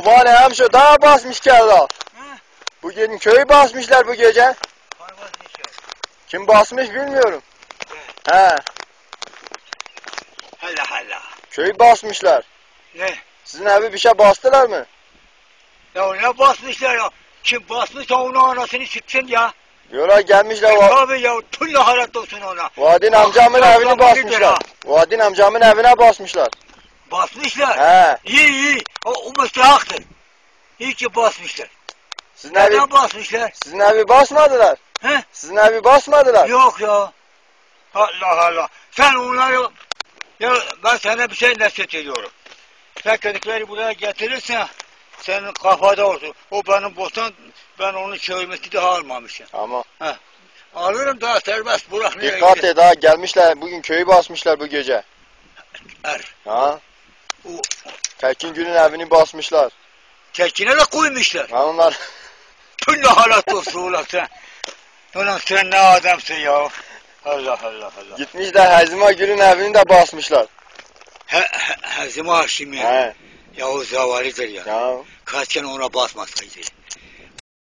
Oba ne hemşo daha basmış geldi. Bu gece köyü basmışlar bu gece. Kim basmış bilmiyorum. He. Hala hala. Köyü basmışlar. Ne? Sizin evi bir şey bastılar mı? Ya ne basmışlar ya? Kim basmışsa onun anasını çıksın ya. Diyorlar gelmişler. Tabii ya tüm laharet olsun ona. Vadin amcamın Ah, evini Allah basmışlar. bilir ha. Vadin amcamın evine basmışlar. Basmışlar. He. İyi. O müstehaktır. İyi ki basmışlar. Sizin evi, Neden basmışlar? sizin evi basmadılar. He? Sizin evi basmadılar. Yok ya. Allah Allah. Sen onları... Ya ben sana bir şey nasihat ediyorum. Sen kedikleri buraya getirirsen senin kafada olsun. O benim bostan, ben onun çevirmesi daha almamışım. Ama He. Alırım daha serbest bırakmaya dikkat et ha, gelmişler bugün köyü basmışlar bu gece. Ha? O Tekin Gül'ün evini basmışlar. tekine de koymuşlar. Ha onlar Tüm halat olsun ulan sen. Ulan sen ne adamsın ya. Allah Allah Allah. gitmişler Hazima Gül'ün evini de basmışlar. Hazım Haşim ya. He. Ya o zavalidir ya. Ya. Kaç kere ona basmasaydı.